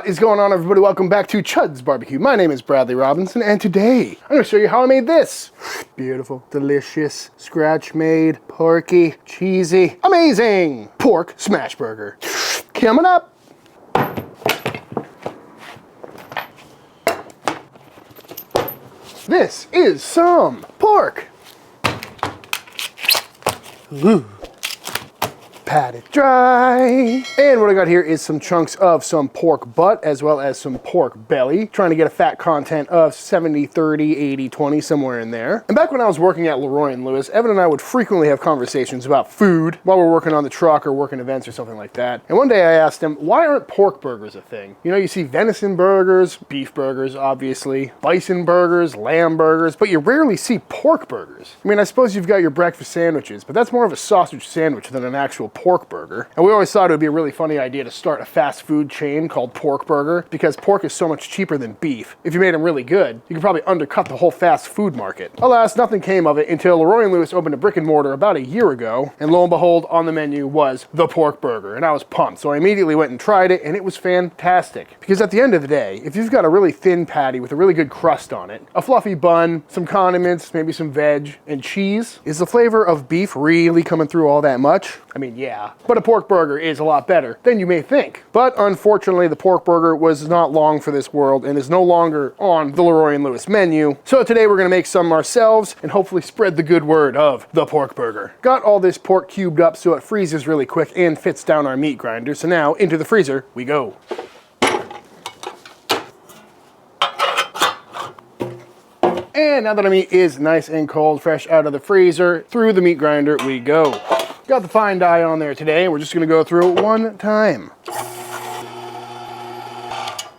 What is going on, everybody? Welcome back to Chuds BBQ. My name is Bradley Robinson, and today I'm going to show you how I made this. Beautiful, delicious, scratch-made, porky, cheesy, amazing pork smash burger. Coming up. This is some pork. Ooh. Pat it dry. And what I got here is some chunks of some pork butt as well as some pork belly. Trying to get a fat content of 70, 30, 80, 20, somewhere in there. And back when I was working at LeRoy Lewis, Evan and I would frequently have conversations about food while we're working on the truck or working events or something like that. And one day I asked him, why aren't pork burgers a thing? You know, you see venison burgers, beef burgers, obviously, bison burgers, lamb burgers, but you rarely see pork burgers. I mean, I suppose you've got your breakfast sandwiches, but that's more of a sausage sandwich than an actual pork burger. And we always thought it would be a really funny idea to start a fast food chain called Pork Burger because pork is so much cheaper than beef. If you made them really good, you could probably undercut the whole fast food market. Alas, nothing came of it until LeRoy Lewis opened a brick and mortar about a year ago, and lo and behold, on the menu was the pork burger, and I was pumped. So I immediately went and tried it, and it was fantastic. Because at the end of the day, if you've got a really thin patty with a really good crust on it, a fluffy bun, some condiments, maybe some veg, and cheese, is the flavor of beef really coming through all that much? I mean, yeah. But a pork burger is a lot better than you may think. But unfortunately, the pork burger was not long for this world and is no longer on the LeRoy Lewis menu. So today we're gonna make some ourselves and hopefully spread the good word of the pork burger. Got all this pork cubed up so it freezes really quick and fits down our meat grinder. So now into the freezer we go. And now that our meat is nice and cold, fresh out of the freezer, through the meat grinder we go. Got the fine die on there today. We're just gonna go through it one time.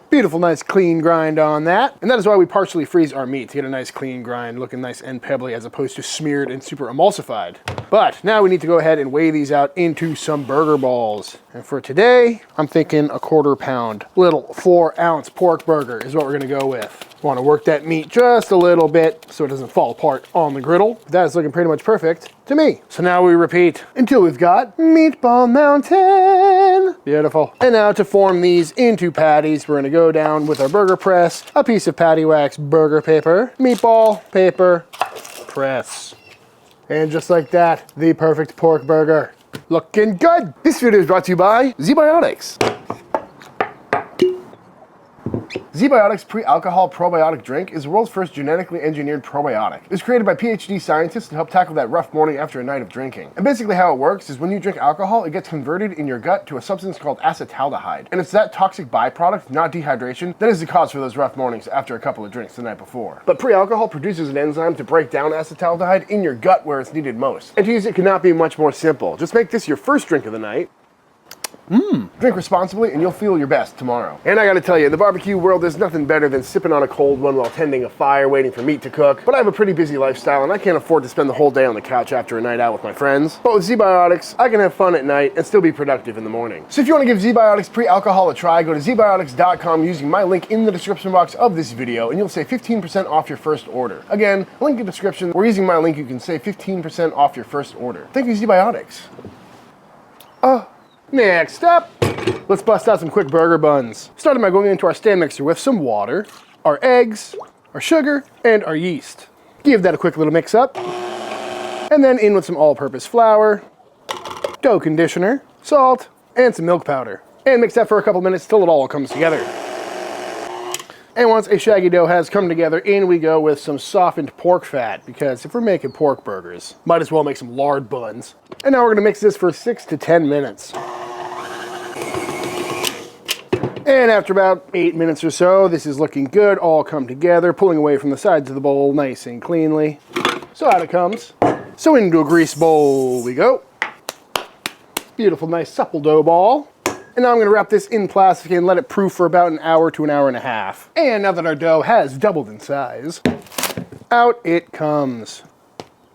Beautiful, nice, clean grind on that. And that is why we partially freeze our meat, to get a nice clean grind, looking nice and pebbly as opposed to smeared and super emulsified. But now we need to go ahead and weigh these out into some burger balls. And for today, I'm thinking a 1/4 pound. Little 4-ounce pork burger is what we're gonna go with. Want to work that meat just a little bit so it doesn't fall apart on the griddle. That is looking pretty much perfect to me. So now we repeat until we've got Meatball Mountain. Beautiful. And now to form these into patties, we're gonna go down with our burger press, a piece of patty wax burger paper, meatball paper, press. And just like that, the perfect pork burger. Looking good. This video is brought to you by ZBiotics. ZBiotics Pre-Alcohol Probiotic Drink is the world's first genetically engineered probiotic. It was created by PhD scientists to help tackle that rough morning after a night of drinking. And basically how it works is when you drink alcohol, it gets converted in your gut to a substance called acetaldehyde. And it's that toxic byproduct, not dehydration, that is the cause for those rough mornings after a couple of drinks the night before. But pre-alcohol produces an enzyme to break down acetaldehyde in your gut where it's needed most. And to use it cannot be much more simple. Just make this your first drink of the night. Drink responsibly and you'll feel your best tomorrow. And I gotta tell you, in the barbecue world, there's nothing better than sipping on a cold one while tending a fire, waiting for meat to cook. But I have a pretty busy lifestyle and I can't afford to spend the whole day on the couch after a night out with my friends. But with ZBiotics, I can have fun at night and still be productive in the morning. So if you wanna give ZBiotics Pre-Alcohol a try, go to zbiotics.com using my link in the description box of this video and you'll save 15% off your first order. Again, link in the description, or using my link you can save 15% off your first order. Thank you, ZBiotics. Next up, let's bust out some quick burger buns. Starting by going into our stand mixer with some water, our eggs, our sugar, and our yeast. Give that a quick little mix up. And then in with some all-purpose flour, dough conditioner, salt, and some milk powder. And mix that for a couple minutes till it all comes together. And once a shaggy dough has come together, in we go with some softened pork fat, because if we're making pork burgers, might as well make some lard buns. And now we're gonna mix this for 6 to 10 minutes. And after about 8 minutes or so, this is looking good, all come together, pulling away from the sides of the bowl nice and cleanly. So out it comes. So into a grease bowl we go. Beautiful, nice supple dough ball. And now I'm gonna wrap this in plastic and let it proof for about an hour to an hour and a half. And now that our dough has doubled in size, out it comes.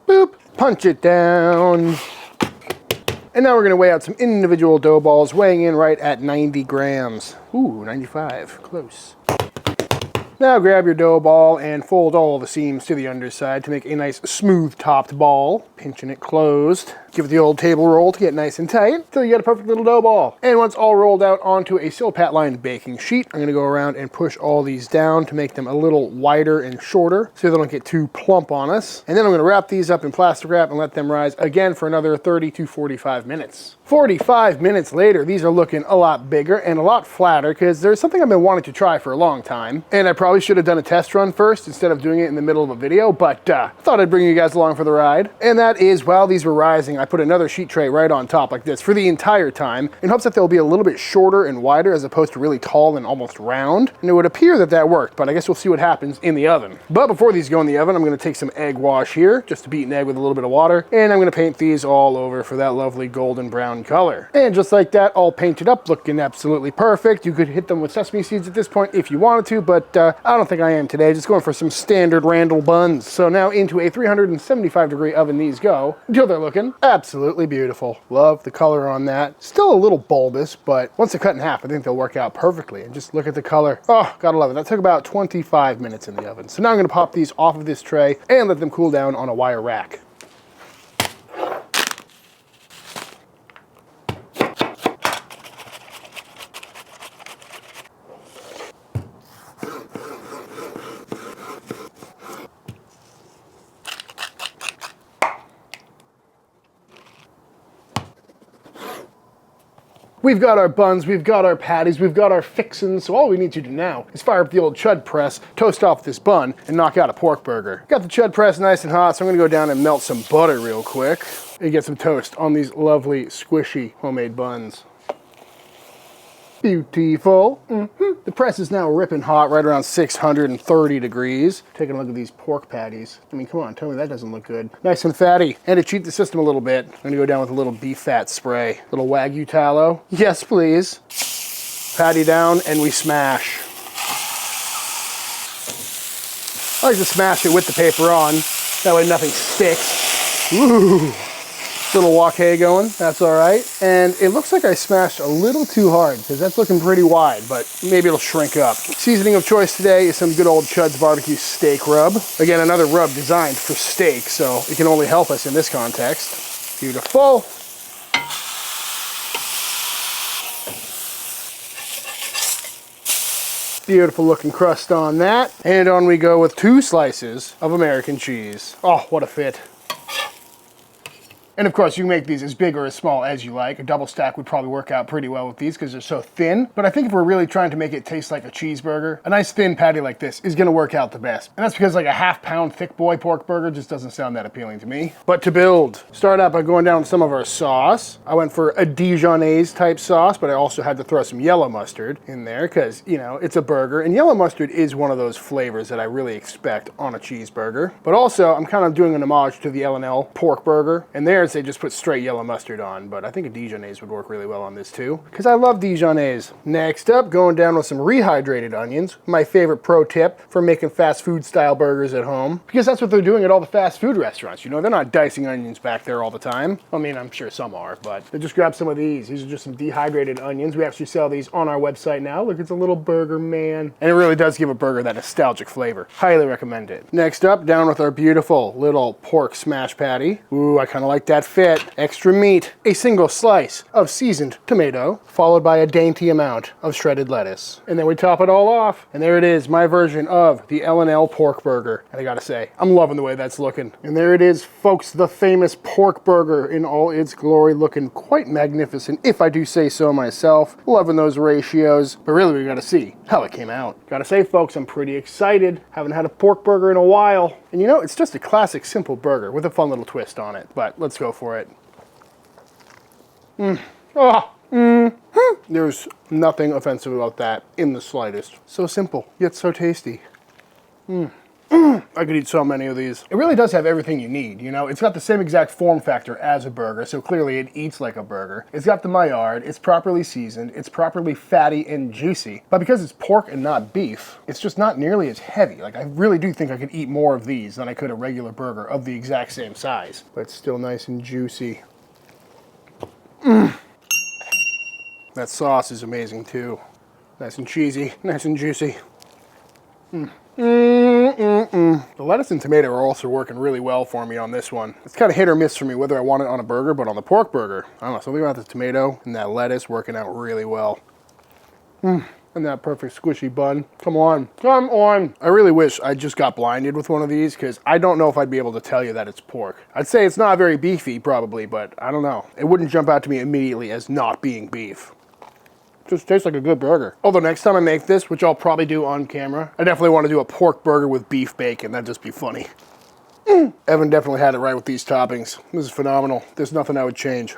Boop, punch it down. And now we're gonna weigh out some individual dough balls, weighing in right at 90 grams. Ooh, 95, close. Now grab your dough ball and fold all the seams to the underside to make a nice smooth topped ball, pinching it closed. Give it the old table roll to get nice and tight until you get a perfect little dough ball. And once all rolled out onto a Silpat lined baking sheet, I'm gonna go around and push all these down to make them a little wider and shorter so they don't get too plump on us. And then I'm gonna wrap these up in plastic wrap and let them rise again for another 30 to 45 minutes. 45 minutes later, these are looking a lot bigger and a lot flatter because there's something I've been wanting to try for a long time. And I probably should have done a test run first instead of doing it in the middle of a video, but thought I'd bring you guys along for the ride. And that is, while these were rising, I put another sheet tray right on top like this for the entire time in hopes that they'll be a little bit shorter and wider as opposed to really tall and almost round. And it would appear that that worked, but I guess we'll see what happens in the oven. But before these go in the oven, I'm gonna take some egg wash here, just to beat an egg with a little bit of water, and I'm gonna paint these all over for that lovely golden brown color. And just like that, all painted up, looking absolutely perfect. You could hit them with sesame seeds at this point if you wanted to, but I don't think I am today. Just going for some standard Randall buns. So now into a 375-degree oven these go until they're looking absolutely beautiful. Love the color on that. Still a little bulbous, but once they're cut in half, I think they'll work out perfectly. And just look at the color. Oh, gotta love it. That took about 25 minutes in the oven. So now I'm gonna pop these off of this tray and let them cool down on a wire rack. We've got our buns, we've got our patties, we've got our fixins, so all we need to do now is fire up the old Chud press, toast off this bun, and knock out a pork burger. Got the Chud press nice and hot, so I'm gonna go down and melt some butter real quick and get some toast on these lovely, squishy homemade buns. Beautiful. The press is now ripping hot, right around 630 degrees. Taking a look at these pork patties. I mean, come on, tell me that doesn't look good. Nice and fatty. And to cheat the system a little bit, I'm gonna go down with a little beef fat spray. Little Wagyu tallow. Yes, please. Patty down and we smash. I like to smash it with the paper on. That way nothing sticks. Ooh. Little wok hay going, that's all right. And it looks like I smashed a little too hard because that's looking pretty wide, but maybe it'll shrink up. Seasoning of choice today is some good old Chuds BBQ steak rub. Again, another rub designed for steak, so it can only help us in this context. Beautiful. Beautiful looking crust on that. And on we go with 2 slices of American cheese. Oh, what a fit. And of course, you can make these as big or as small as you like. A double stack would probably work out pretty well with these because they're so thin. But I think if we're really trying to make it taste like a cheeseburger, a nice thin patty like this is gonna work out the best. And that's because like a half-pound thick boy pork burger just doesn't sound that appealing to me. But to build, start out by going down with some of our sauce. I went for a Dijonnaise type sauce, but I also had to throw some yellow mustard in there because, you know, it's a burger. And yellow mustard is one of those flavors that I really expect on a cheeseburger. But also, I'm kind of doing an homage to the L&L pork burger. And there they just put straight yellow mustard on, but I think a Dijonnaise would work really well on this too, because I love Dijonnaise. Next up, going down with some rehydrated onions, my favorite pro tip for making fast food style burgers at home, because that's what they're doing at all the fast food restaurants. You know, they're not dicing onions back there all the time. I mean, I'm sure some are, but they just grab some of these. These are just some dehydrated onions. We actually sell these on our website now. Look, it's a little burger man, and it really does give a burger that nostalgic flavor. Highly recommend it. Next up, down with our beautiful little pork smash patty. Ooh, I kind of like that fit. Extra meat, a single slice of seasoned tomato, followed by a dainty amount of shredded lettuce. And then we top it all off, and there it is, my version of the L&L pork burger. And I gotta say, I'm loving the way that's looking. And there it is, folks, the famous pork burger in all its glory, looking quite magnificent, if I do say so myself. Loving those ratios, but really we gotta see how it came out. Gotta say, folks, I'm pretty excited. Haven't had a pork burger in a while. And you know, it's just a classic simple burger with a fun little twist on it, but let's go for it. There's nothing offensive about that in the slightest. So simple, yet so tasty. I could eat so many of these. It really does have everything you need, you know? It's got the same exact form factor as a burger, so clearly it eats like a burger. It's got the Maillard, it's properly seasoned, it's properly fatty and juicy. But because it's pork and not beef, it's just not nearly as heavy. Like, I really do think I could eat more of these than I could a regular burger of the exact same size. But it's still nice and juicy. That sauce is amazing too. Nice and cheesy, nice and juicy. The lettuce and tomato are also working really well for me on this one. It's kind of hit or miss for me whether I want it on a burger, but on the pork burger, I don't know, something about the tomato and that lettuce working out really well. And that perfect squishy bun. Come on, come on. I really wish I just got blinded with one of these because I don't know if I'd be able to tell you that it's pork. I'd say it's not very beefy probably, but I don't know. It wouldn't jump out to me immediately as not being beef. Just tastes like a good burger. Although next time I make this, which I'll probably do on camera, I definitely want to do a pork burger with beef bacon. That'd just be funny. Evan definitely had it right with these toppings. This is phenomenal. There's nothing I would change.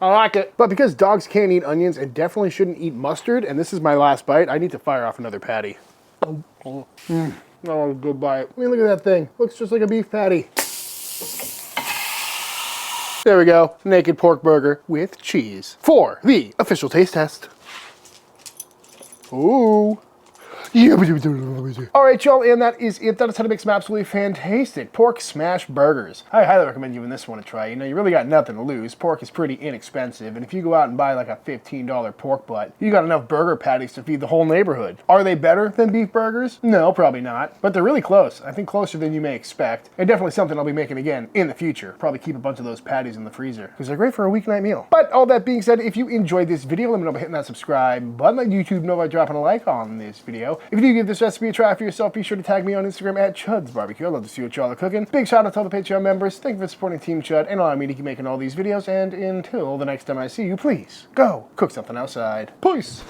I like it. But because dogs can't eat onions and definitely shouldn't eat mustard, and this is my last bite, I need to fire off another patty. That was a good bite. I mean, look at that thing. Looks just like a beef patty. There we go, naked pork burger with cheese for the official taste test. Ooh. All right, y'all, and that is it. That is how to make some absolutely fantastic pork smash burgers. I highly recommend giving this one a try. You know, you really got nothing to lose. Pork is pretty inexpensive, and if you go out and buy like a $15 pork butt, you got enough burger patties to feed the whole neighborhood. Are they better than beef burgers? No, probably not, but they're really close. I think closer than you may expect, and definitely something I'll be making again in the future. Probably keep a bunch of those patties in the freezer, because they're great for a weeknight meal. But all that being said, if you enjoyed this video, let me know by hitting that subscribe button. Let YouTube know by dropping a like on this video. If you do give this recipe a try for yourself, be sure to tag me on Instagram at Chuds BBQ. I'd love to see what y'all are cooking. Big shout out to all the Patreon members. Thank you for supporting Team Chud and allowing me to keep making all these videos. And until the next time I see you, please go cook something outside. Peace.